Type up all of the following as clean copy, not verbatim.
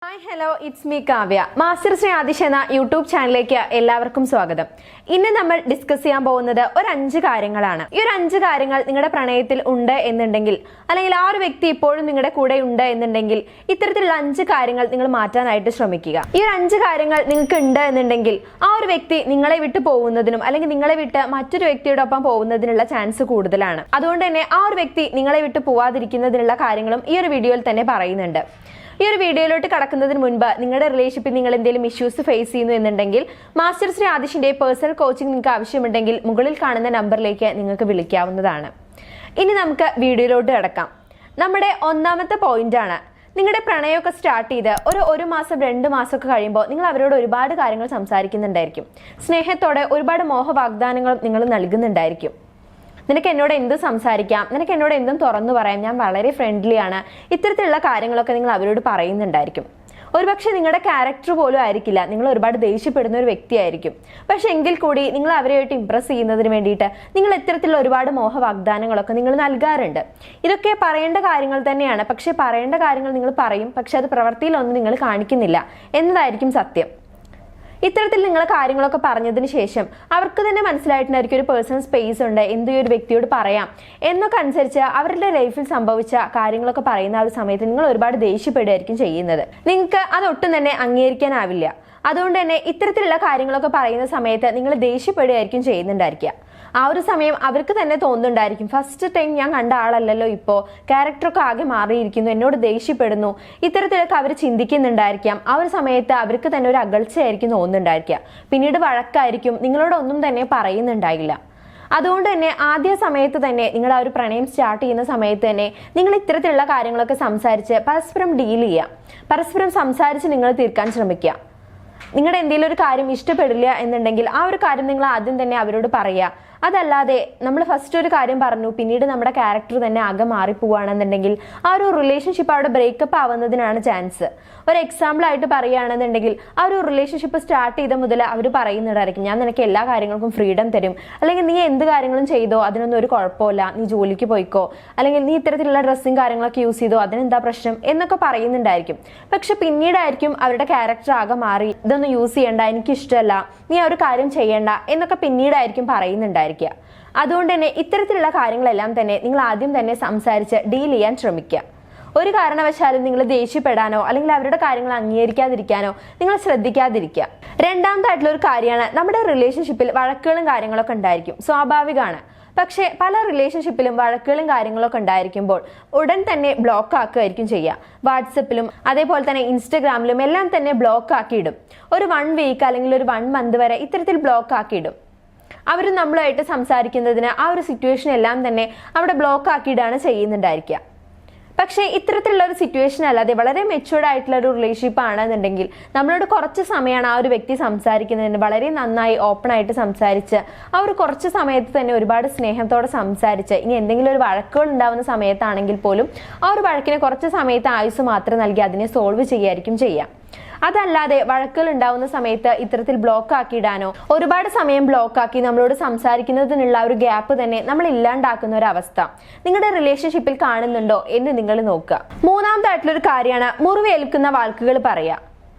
Hi hello it's me Kavya. Master Shri Adish എന്ന YouTube ചാനലിലേക്ക് എല്ലാവർക്കും സ്വാഗതം. ഇന്ന് നമ്മൾ ഡിസ്കസ് ചെയ്യാൻ പോകുന്നത് ഒരു 5 കാര്യങ്ങളാണ്. ഈ ഒരു 5 കാര്യങ്ങൾ നിങ്ങളുടെ പ്രണയത്തിൽ ഉണ്ട് എന്നുണ്ടെങ്കിൽ, അല്ലെങ്കിൽ ആ ഒരു വ്യക്തി ഇപ്പോഴും നിങ്ങളുടെ കൂടെ ഉണ്ട് എന്നുണ്ടെങ്കിൽ, ഇത്തരത്തിലുള്ള 5 കാര്യങ്ങൾ നിങ്ങൾ മാറ്റാനായിട്ട് ശ്രമിക്കുക. ഈ ഒരു 5 കാര്യങ്ങൾ നിങ്ങൾക്ക് ഉണ്ട് എന്നുണ്ടെങ്കിൽ ആ ഒരു വ്യക്തി നിങ്ങളെ വിട്ടു പോകുന്നതിനും അല്ലെങ്കിൽ നിങ്ങളെ വിട്ട് മറ്റൊരു വ്യക്തിയോടൊപ്പം പോകുന്നതിനുള്ള ചാൻസ് കൂടുതലാണ്. അതുകൊണ്ട് തന്നെ ആ ഒരു വ്യക്തി നിങ്ങളെ വിട്ട് പോവാതിരിക്കുന്നതിനുള്ള കാര്യങ്ങളും ഈ ഒരു വീഡിയോയിൽ തന്നെ പറയുന്നുണ്ട്. ഈ ഒരു വീഡിയോയിലോട്ട് കടക്കുന്നതിന് മുൻപ് നിങ്ങളുടെ റിലേഷൻഷിപ്പിൽ നിങ്ങൾ എന്തെങ്കിലും ഇഷ്യൂസ് ഫേസ് ചെയ്യുന്നു എന്നുണ്ടെങ്കിൽ മാസ്റ്റർ ശ്രീ ആദിശിന്റെ പേഴ്സണൽ കോച്ചിങ് നിങ്ങൾക്ക് ആവശ്യമുണ്ടെങ്കിൽ മുകളിൽ കാണുന്ന നമ്പറിലേക്ക് നിങ്ങൾക്ക് വിളിക്കാവുന്നതാണ്. ഇനി നമുക്ക് വീഡിയോയിലോട്ട് കടക്കാം. നമ്മുടെ ഒന്നാമത്തെ പോയിന്റാണ്, നിങ്ങളുടെ പ്രണയമൊക്കെ സ്റ്റാർട്ട് ചെയ്ത് ഒരു മാസം 2 മാസമൊക്കെ കഴിയുമ്പോൾ നിങ്ങൾ അവരോട് ഒരുപാട് കാര്യങ്ങൾ സംസാരിക്കുന്നുണ്ടായിരിക്കും. സ്നേഹത്തോടെ ഒരുപാട് മോഹ വാഗ്ദാനങ്ങളും നിങ്ങൾ നൽകുന്നുണ്ടായിരിക്കും. നിനക്ക് എന്നോട് എന്തും സംസാരിക്കാം, നിനക്ക് എന്നോട് എന്തും തുറന്നു പറയാം, ഞാൻ വളരെ ഫ്രണ്ട്ലി ആണ്, ഇത്തരത്തിലുള്ള കാര്യങ്ങളൊക്കെ നിങ്ങൾ അവരോട് പറയുന്നുണ്ടായിരിക്കും. ഒരുപക്ഷെ നിങ്ങളുടെ ക്യാരക്ടർ പോലും ആയിരിക്കില്ല, നിങ്ങൾ ഒരുപാട് ദേഷ്യപ്പെടുന്ന ഒരു വ്യക്തിയായിരിക്കും. പക്ഷെ എങ്കിൽ കൂടി നിങ്ങൾ അവരെയായിട്ട് ഇംപ്രസ് ചെയ്യുന്നതിന് വേണ്ടിയിട്ട് നിങ്ങൾ ഇത്തരത്തിലുള്ള ഒരുപാട് മോഹ വാഗ്ദാനങ്ങളൊക്കെ നിങ്ങൾ നൽകാറുണ്ട്. ഇതൊക്കെ പറയേണ്ട കാര്യങ്ങൾ തന്നെയാണ്. പക്ഷെ പറയേണ്ട കാര്യങ്ങൾ നിങ്ങൾ പറയും, പക്ഷെ അത് പ്രവൃത്തിയിലൊന്നും നിങ്ങൾ കാണിക്കുന്നില്ല എന്നതായിരിക്കും സത്യം. ഇത്തരത്തിൽ നിങ്ങൾ കാര്യങ്ങളൊക്കെ പറഞ്ഞതിന് ശേഷം അവർക്ക് തന്നെ മനസ്സിലായിട്ടുണ്ടായിരിക്കും ഒരു പേഴ്സണൽ സ്പേസ് ഉണ്ട്, എന്ത് ഒരു വ്യക്തിയോട് പറയാം എന്നൊക്കെ അനുസരിച്ച് അവരുടെ ലൈഫിൽ സംഭവിച്ച കാര്യങ്ങളൊക്കെ പറയുന്ന ആ ഒരു സമയത്ത് നിങ്ങൾ ഒരുപാട് ദേഷ്യപ്പെടുകയായിരിക്കും ചെയ്യുന്നത്. നിങ്ങൾക്ക് അതൊട്ടും തന്നെ അംഗീകരിക്കാനാവില്ല. അതുകൊണ്ട് തന്നെ ഇത്തരത്തിലുള്ള കാര്യങ്ങളൊക്കെ പറയുന്ന സമയത്ത് നിങ്ങൾ ദേഷ്യപ്പെടുകയായിരിക്കും ചെയ്യുന്നുണ്ടായിരിക്കുക. ആ ഒരു സമയം അവർക്ക് തന്നെ തോന്നുന്നുണ്ടായിരിക്കും, ഫസ്റ്റ് ടൈം ഞാൻ കണ്ട ആളല്ലല്ലോ, ഇപ്പോൾ ക്യാരക്ടറൊക്കെ ആകെ മാറിയിരിക്കുന്നു, എന്നോട് ദേഷ്യപ്പെടുന്നു, ഇത്തരത്തിലൊക്കെ അവർ ചിന്തിക്കുന്നുണ്ടായിരിക്കാം. ആ ഒരു സമയത്ത് അവർക്ക് തന്നെ ഒരു അകൽച്ചയായിരിക്കും തോന്നുന്നുണ്ടായിരിക്കുക. പിന്നീട് വഴക്കായിരിക്കും, നിങ്ങളോടൊന്നും തന്നെ പറയുന്നുണ്ടായില്ല. അതുകൊണ്ട് തന്നെ ആദ്യ സമയത്ത് തന്നെ നിങ്ങൾ ആ ഒരു പ്രണയം സ്റ്റാർട്ട് ചെയ്യുന്ന സമയത്ത് തന്നെ നിങ്ങൾ ഇത്തരത്തിലുള്ള കാര്യങ്ങളൊക്കെ സംസാരിച്ച് പരസ്പരം ഡീൽ ചെയ്യുക, പരസ്പരം സംസാരിച്ച് നിങ്ങൾ തീർക്കാൻ ശ്രമിക്കുക. നിങ്ങളുടെ എന്തെങ്കിലും ഒരു കാര്യം ഇഷ്ടപ്പെടില്ല എന്നുണ്ടെങ്കിൽ ആ ഒരു കാര്യം നിങ്ങൾ ആദ്യം തന്നെ അവരോട് പറയുക. അതല്ലാതെ നമ്മൾ ഫസ്റ്റ് ഒരു കാര്യം പറഞ്ഞു പിന്നീട് നമ്മുടെ ക്യാരക്ടർ തന്നെ ആകെ മാറിപ്പോവുകയാണെന്നുണ്ടെങ്കിൽ ആ ഒരു റിലേഷൻഷിപ്പ് അവിടെ ബ്രേക്കപ്പ് ആവുന്നതിനാണ് ചാൻസ്. ഒരു എക്സാമ്പിൾ ആയിട്ട് പറയുകയാണെന്നുണ്ടെങ്കിൽ ആ ഒരു റിലേഷൻഷിപ്പ് സ്റ്റാർട്ട് ചെയ്ത മുതൽ അവർ പറയുന്നുണ്ടായിരിക്കും, ഞാൻ നിനക്ക് എല്ലാ കാര്യങ്ങൾക്കും ഫ്രീഡം തരും, അല്ലെങ്കിൽ നീ എന്ത് കാര്യങ്ങളും ചെയ്തോ അതിനൊന്നും ഒരു കുഴപ്പമില്ല, നീ ജോലിക്ക് പോയിക്കോ, അല്ലെങ്കിൽ നീ ഇത്തരത്തിലുള്ള ഡ്രസ്സും കാര്യങ്ങളൊക്കെ യൂസ് ചെയ്തോ അതിനെന്താ പ്രശ്നം എന്നൊക്കെ പറയുന്നുണ്ടായിരിക്കും. പക്ഷെ പിന്നീടായിരിക്കും അവരുടെ ക്യാരക്ടർ ആകെ മാറി, ഇതൊന്നും യൂസ് ചെയ്യണ്ട, എനിക്കിഷ്ടമല്ല, നീ ആ ഒരു കാര്യം ചെയ്യണ്ട എന്നൊക്കെ പിന്നീടായിരിക്കും പറയുന്നുണ്ടായിരിക്കും. അതുകൊണ്ട് തന്നെ ഇത്തരത്തിലുള്ള കാര്യങ്ങളെല്ലാം തന്നെ നിങ്ങൾ ആദ്യം തന്നെ സംസാരിച്ച് ഡീൽ ചെയ്യാൻ ശ്രമിക്കുക. ഒരു കാരണവശാലും നിങ്ങൾ ദേഷ്യപ്പെടാനോ അല്ലെങ്കിൽ അവരുടെ കാര്യങ്ങൾ അംഗീകരിക്കാതിരിക്കാനോ നിങ്ങൾ ശ്രദ്ധിക്കാതിരിക്കുക. രണ്ടാമതായിട്ടുള്ള ഒരു കാര്യമാണ്, നമ്മുടെ റിലേഷൻഷിപ്പിൽ വഴക്കുകളും കാര്യങ്ങളൊക്കെ ഉണ്ടായിരിക്കും, സ്വാഭാവികമാണ്. പക്ഷേ പല റിലേഷൻഷിപ്പിലും വഴക്കുകളും കാര്യങ്ങളൊക്കെ ഉണ്ടായിരിക്കുമ്പോൾ ഉടൻ തന്നെ ബ്ലോക്ക് ആക്കുകയായിരിക്കും ചെയ്യുക. വാട്സപ്പിലും അതേപോലെ തന്നെ ഇൻസ്റ്റഗ്രാമിലും എല്ലാം തന്നെ ബ്ലോക്ക് ആക്കിയിടും. ഒരു 1 വീക്ക് അല്ലെങ്കിൽ ഒരു 1 മന്ത് വരെ ഇത്തരത്തിൽ ബ്ലോക്ക് ആക്കിയിടും. അവർ നമ്മളുമായിട്ട് സംസാരിക്കുന്നതിന് ആ ഒരു സിറ്റുവേഷൻ എല്ലാം തന്നെ അവിടെ ബ്ലോക്ക് ആക്കിയിടാണ് ചെയ്യുന്നുണ്ടായിരിക്കുക. പക്ഷേ ഇത്തരത്തിലുള്ള ഒരു സിറ്റുവേഷൻ അല്ലാതെ വളരെ മെച്യൂർഡ് ആയിട്ടുള്ള ഒരു റിലേഷൻഷിപ്പ് ആണെന്നുണ്ടെങ്കിൽ നമ്മളോട് കുറച്ച് സമയമാണ് ആ ഒരു വ്യക്തി സംസാരിക്കുന്നതിന് വളരെ നന്നായി ഓപ്പൺ ആയിട്ട് സംസാരിച്ച് ആ ഒരു കുറച്ച് സമയത്ത് തന്നെ ഒരുപാട് സ്നേഹത്തോടെ സംസാരിച്ച്, ഇനി എന്തെങ്കിലും ഒരു വഴക്കുകൾ ഉണ്ടാവുന്ന സമയത്താണെങ്കിൽ പോലും ആ ഒരു വഴക്കിനെ കുറച്ച് സമയത്ത് ആയുസ് മാത്രം നൽകി അതിനെ സോൾവ് ചെയ്യായിരിക്കും ചെയ്യാം. അതല്ലാതെ വഴക്കുകൾ ഉണ്ടാവുന്ന സമയത്ത് ഇത്തരത്തിൽ ബ്ലോക്ക് ആക്കിയിടാനോ ഒരുപാട് സമയം ബ്ലോക്ക് ആക്കി നമ്മളോട് സംസാരിക്കുന്നതിനുള്ള ഒരു ഗ്യാപ്പ് തന്നെ നമ്മൾ ഇല്ലാണ്ടാക്കുന്ന ഒരു അവസ്ഥ നിങ്ങളുടെ റിലേഷൻഷിപ്പിൽ കാണുന്നുണ്ടോ എന്ന് നിങ്ങൾ നോക്കുക. മൂന്നാമതായിട്ടുള്ള ഒരു കാര്യമാണ് മുറിവേൽക്കുന്ന വാക്കുകൾ പറയുക.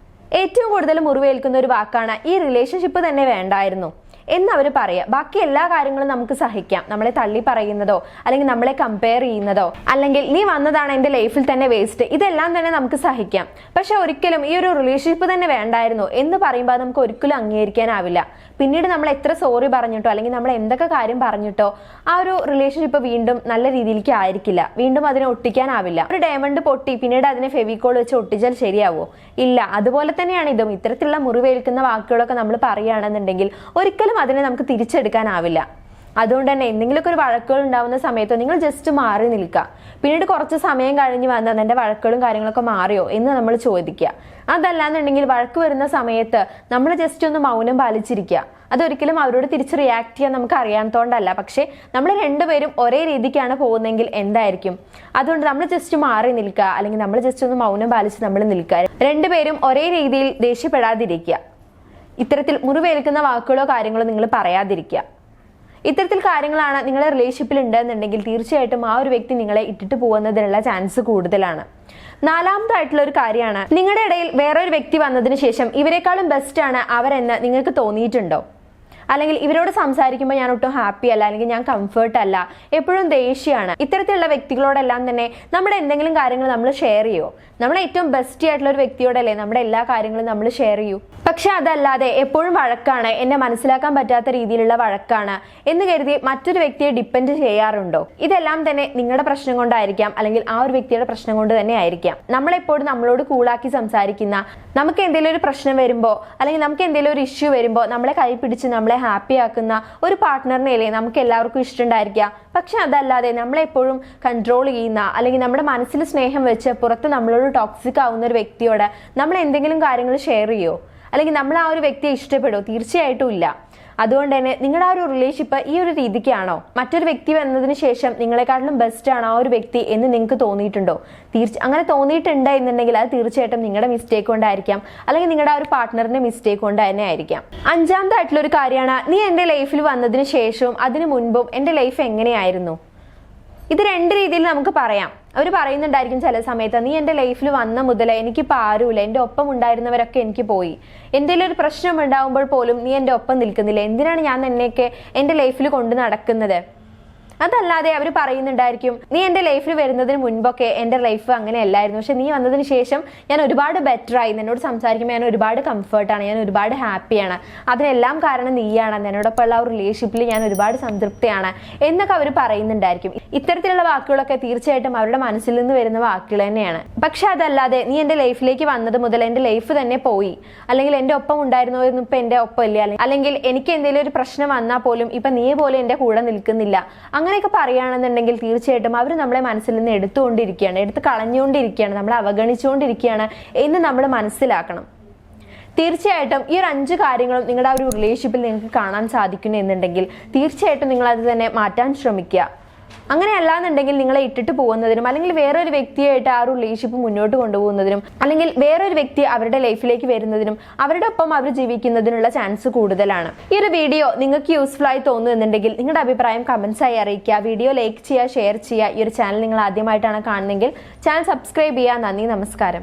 ഏറ്റവും കൂടുതൽ മുറിവേൽക്കുന്ന ഒരു വാക്കാണ് ഈ റിലേഷൻഷിപ്പ് തന്നെ വേണ്ടായിരുന്നു എന്നവർ പറയുക. ബാക്കി എല്ലാ കാര്യങ്ങളും നമുക്ക് സഹിക്കാം, നമ്മളെ തള്ളി പറയുന്നതോ അല്ലെങ്കിൽ നമ്മളെ കമ്പയർ ചെയ്യുന്നതോ അല്ലെങ്കിൽ നീ വന്നതാണ് എൻ്റെ ലൈഫിൽ തന്നെ വേസ്റ്റ്, ഇതെല്ലാം തന്നെ നമുക്ക് സഹിക്കാം. പക്ഷെ ഒരിക്കലും ഈ ഒരു റിലേഷൻഷിപ്പ് തന്നെ വേണ്ടായിരുന്നു എന്ന് പറയുമ്പോൾ നമുക്ക് ഒരിക്കലും അംഗീകരിക്കാനാവില്ല. പിന്നീട് നമ്മൾ എത്ര സോറി പറഞ്ഞിട്ടോ അല്ലെങ്കിൽ നമ്മൾ എന്തൊക്കെ കാര്യം പറഞ്ഞിട്ടോ ആ ഒരു റിലേഷൻഷിപ്പ് വീണ്ടും നല്ല രീതിയിലേക്ക് ആയിരിക്കില്ല, വീണ്ടും അതിനെ ഒട്ടിക്കാനാവില്ല. ഒരു ഡയമണ്ട് പൊട്ടി പിന്നീട് അതിനെ ഫെവിക്കോൾ വെച്ച് ഒട്ടിച്ചാൽ ശരിയാവോ? ഇല്ല. അതുപോലെ തന്നെയാണ് ഇതും. ഇത്തരത്തിലുള്ള മുറിവേൽക്കുന്ന വാക്കുകളൊക്കെ നമ്മൾ പറയുകയാണെന്നുണ്ടെങ്കിൽ ഒരിക്കലും അതിനെ നമുക്ക് തിരിച്ചെടുക്കാനാവില്ല. അതുകൊണ്ട് തന്നെ എന്തെങ്കിലുമൊക്കെ ഒരു വഴക്കുകൾ ഉണ്ടാവുന്ന സമയത്തോ നിങ്ങൾ ജസ്റ്റ് മാറി നിൽക്കുക. പിന്നീട് കുറച്ച് സമയം കഴിഞ്ഞ് വന്നാൽ എൻ്റെ വഴക്കുകളും കാര്യങ്ങളൊക്കെ മാറിയോ എന്ന് നമ്മൾ ചോദിക്കുക. അതല്ലാന്നുണ്ടെങ്കിൽ വഴക്ക് വരുന്ന സമയത്ത് നമ്മൾ ജസ്റ്റ് ഒന്ന് മൗനം പാലിച്ചിരിക്കുക. അതൊരിക്കലും അവരോട് തിരിച്ച് റിയാക്ട് ചെയ്യാൻ നമുക്ക് അറിയാത്തതുകൊണ്ടല്ല, പക്ഷേ നമ്മൾ രണ്ടുപേരും ഒരേ രീതിക്കാണ് പോകുന്നതെങ്കിൽ എന്തായിരിക്കും? അതുകൊണ്ട് നമ്മൾ ജസ്റ്റ് മാറി നിൽക്കുക, അല്ലെങ്കിൽ നമ്മൾ ജസ്റ്റ് ഒന്ന് മൗനം പാലിച്ച് നമ്മൾ നിൽക്കുക. രണ്ടുപേരും ഒരേ രീതിയിൽ ദേഷ്യപ്പെടാതിരിക്കുക. ഇത്തരത്തിൽ മുറിവേൽക്കുന്ന വാക്കുകളോ കാര്യങ്ങളോ നിങ്ങൾ പറയാതിരിക്കുക. ഇത്തരത്തിൽ കാര്യങ്ങളാണ് നിങ്ങളുടെ റിലേഷൻഷിപ്പിൽ ഉണ്ടെന്നുണ്ടെങ്കിൽ തീർച്ചയായിട്ടും ആ ഒരു വ്യക്തി നിങ്ങളെ ഇട്ടിട്ട് പോകുന്നതിനുള്ള ചാൻസ് കൂടുതലാണ്. നാലാമതായിട്ടുള്ള ഒരു കാര്യമാണ്, നിങ്ങളുടെ ഇടയിൽ വേറൊരു വ്യക്തി വന്നതിന് ശേഷം ഇവരെക്കാളും ബെസ്റ്റ് ആണ് അവരെന്ന് നിങ്ങൾക്ക് തോന്നിയിട്ടുണ്ടോ? അല്ലെങ്കിൽ ഇവരോട് സംസാരിക്കുമ്പോൾ ഞാൻ ഒട്ടും ഹാപ്പി അല്ല, അല്ലെങ്കിൽ ഞാൻ കംഫർട്ട് അല്ല, എപ്പോഴും ദേഷ്യമാണ്. ഇത്തരത്തിലുള്ള വ്യക്തികളോടെല്ലാം തന്നെ നമ്മുടെ എന്തെങ്കിലും കാര്യങ്ങൾ നമ്മൾ ഷെയർ ചെയ്യുമോ? നമ്മൾ ഏറ്റവും ബെസ്റ്റ് ആയിട്ടുള്ള ഒരു വ്യക്തിയോടല്ലേ നമ്മുടെ എല്ലാ കാര്യങ്ങളും നമ്മൾ ഷെയർ ചെയ്യൂ. പക്ഷെ അതല്ലാതെ എപ്പോഴും വഴക്കാണ്, എന്നെ മനസ്സിലാക്കാൻ പറ്റാത്ത രീതിയിലുള്ള വഴക്കാണ് എന്ന് കരുതി മറ്റൊരു വ്യക്തിയെ ഡിപ്പെൻഡ് ചെയ്യാറുണ്ടോ? ഇതെല്ലാം തന്നെ നിങ്ങളുടെ പ്രശ്നം കൊണ്ടായിരിക്കാം, അല്ലെങ്കിൽ ആ ഒരു വ്യക്തിയുടെ പ്രശ്നം കൊണ്ട് തന്നെ ആയിരിക്കാം. നമ്മളെപ്പോഴും നമ്മളോട് കൂളാക്കി സംസാരിക്കുന്ന, നമുക്ക് എന്തെങ്കിലും ഒരു പ്രശ്നം വരുമ്പോൾ അല്ലെങ്കിൽ നമുക്ക് എന്തെങ്കിലും ഒരു ഇഷ്യൂ വരുമ്പോൾ നമ്മളെ കൈ പിടിച്ച് നമ്മളെ ഹാപ്പി ആക്കുന്ന ഒരു പാർട്ട്ണറിനെയല്ലേ നമുക്ക് എല്ലാവർക്കും ഇഷ്ടമുണ്ടായിരിക്കുക. പക്ഷെ അതല്ലാതെ നമ്മളെപ്പോഴും കൺട്രോൾ ചെയ്യുന്ന, അല്ലെങ്കിൽ നമ്മുടെ മനസ്സിൽ സ്നേഹം വെച്ച് പുറത്ത് നമ്മളോട് ടോക്സിക് ആവുന്ന ഒരു വ്യക്തിയോട് നമ്മൾ എന്തെങ്കിലും കാര്യങ്ങൾ ഷെയർ ചെയ്യുമോ? അല്ലെങ്കിൽ നമ്മൾ ആ ഒരു വ്യക്തിയെ ഇഷ്ടപ്പെടുമോ? തീർച്ചയായിട്ടും ഇല്ല. അതുകൊണ്ട് തന്നെ നിങ്ങളുടെ ആ ഒരു റിലേഷൻഷിപ്പ് ഈ ഒരു രീതിക്കാണോ? മറ്റൊരു വ്യക്തി വന്നതിന് ശേഷം നിങ്ങളെക്കാട്ടിലും ബെസ്റ്റ് ആണ് ആ ഒരു വ്യക്തി എന്ന് നിങ്ങൾക്ക് തോന്നിയിട്ടുണ്ടോ? അങ്ങനെ തോന്നിയിട്ടുണ്ട് എന്നുണ്ടെങ്കിൽ അത് തീർച്ചയായിട്ടും നിങ്ങളുടെ മിസ്റ്റേക്ക് കൊണ്ടായിരിക്കാം, അല്ലെങ്കിൽ നിങ്ങളുടെ ആ ഒരു പാർട്ട്ണറിന്റെ മിസ്റ്റേക്ക് കൊണ്ട് തന്നെ ആയിരിക്കാം. അഞ്ചാമതായിട്ടുള്ള ഒരു കാര്യമാണ്, നീ എൻ്റെ ലൈഫിൽ വന്നതിന് ശേഷവും അതിനു മുൻപും എൻ്റെ ലൈഫ് എങ്ങനെയായിരുന്നു? ഇത് രണ്ട് രീതിയിൽ നമുക്ക് പറയാം. അവർ പറയുന്നുണ്ടായിരിക്കും ചില സമയത്ത്, നീ എൻ്റെ ലൈഫിൽ വന്ന മുതലേ എനിക്കിപ്പോൾ ആരുമില്ല, എൻ്റെ ഒപ്പം ഉണ്ടായിരുന്നവരൊക്കെ എനിക്ക് പോയി, എന്തെങ്കിലും ഒരു പ്രശ്നം ഉണ്ടാകുമ്പോൾ പോലും നീ എൻ്റെ ഒപ്പം നിൽക്കുന്നില്ല, എന്തിനാണ് ഞാൻ നിന്നെയൊക്കെ എൻ്റെ ലൈഫിൽ കൊണ്ട് നടക്കുന്നത്? അതല്ലാതെ അവർ പറയുന്നുണ്ടായിരിക്കും, നീ എൻ്റെ ലൈഫിൽ വരുന്നതിന് മുൻപൊക്കെ എൻ്റെ ലൈഫ് അങ്ങനെ അല്ലായിരുന്നു, പക്ഷെ നീ വന്നതിന് ശേഷം ഞാൻ ഒരുപാട് ബെറ്റർ ആയി, എന്നോട് സംസാരിക്കുമ്പോൾ ഞാൻ ഒരുപാട് കംഫർട്ടാണ്, ഞാൻ ഒരുപാട് ഹാപ്പിയാണ്, അതിനെല്ലാം കാരണം നീയാണ്, എന്നോടൊപ്പമുള്ള ആ റിലേഷൻഷിപ്പിൽ ഞാൻ ഒരുപാട് സംതൃപ്തിയാണ് എന്നൊക്കെ അവർ പറയുന്നുണ്ടായിരിക്കും. ഇത്തരത്തിലുള്ള വാക്കുകളൊക്കെ തീർച്ചയായിട്ടും അവരുടെ മനസ്സിൽ നിന്ന് വരുന്ന വാക്കുകൾ തന്നെയാണ്. പക്ഷെ അതല്ലാതെ നീ എൻ്റെ ലൈഫിലേക്ക് വന്നത് മുതൽ എൻ്റെ ലൈഫ് തന്നെ പോയി, അല്ലെങ്കിൽ എൻ്റെ ഒപ്പം ഉണ്ടായിരുന്നവരൊന്നും ഇപ്പം എൻ്റെ ഒപ്പം ഇല്ല, അല്ലെങ്കിൽ എനിക്ക് എന്തെങ്കിലും ഒരു പ്രശ്നം വന്നാൽ പോലും ഇപ്പം നീ പോലും എൻ്റെ കൂടെ നിൽക്കുന്നില്ല, അങ്ങനെയൊക്കെ പറയുകയാണെന്നുണ്ടെങ്കിൽ തീർച്ചയായിട്ടും അവർ നമ്മളെ മനസ്സിൽ നിന്ന് എടുത്ത് കളഞ്ഞുകൊണ്ടിരിക്കുകയാണ്, നമ്മളെ അവഗണിച്ചുകൊണ്ടിരിക്കുകയാണ് എന്ന് നമ്മൾ മനസ്സിലാക്കണം. തീർച്ചയായിട്ടും ഈ ഒരു 5 കാര്യങ്ങളും നിങ്ങളുടെ ആ ഒരു റിലേഷൻഷിപ്പിൽ നിങ്ങൾക്ക് കാണാൻ സാധിക്കുന്നു എന്നുണ്ടെങ്കിൽ തീർച്ചയായിട്ടും നിങ്ങൾ അത് തന്നെ മാറ്റാൻ ശ്രമിക്കുക. അങ്ങനെയല്ലാന്നുണ്ടെങ്കിൽ നിങ്ങളെ ഇട്ടിട്ട് പോകുന്നതിനും, അല്ലെങ്കിൽ വേറൊരു വ്യക്തിയായിട്ട് ആ ഒരു റിലേഷൻഷിപ്പ് മുന്നോട്ട് കൊണ്ടുപോകുന്നതിനും, അല്ലെങ്കിൽ വേറൊരു വ്യക്തി അവരുടെ ലൈഫിലേക്ക് വരുന്നതിനും അവരുടെ ഒപ്പം അവർ ജീവിക്കുന്നതിനുള്ള ചാൻസ് കൂടുതലാണ്. ഈ ഒരു വീഡിയോ നിങ്ങൾക്ക് യൂസ്ഫുൾ ആയി തോന്നുന്നുണ്ടെങ്കിൽ നിങ്ങളുടെ അഭിപ്രായം കമന്റ്സ് ആയി അറിയിക്കുക. വീഡിയോ ലൈക്ക് ചെയ്യുക, ഷെയർ ചെയ്യുക. ഈ ഒരു ചാനൽ നിങ്ങൾ ആദ്യമായിട്ടാണ് കാണുന്നതെങ്കിൽ ചാനൽ സബ്സ്ക്രൈബ് ചെയ്യുക. നന്ദി, നമസ്കാരം.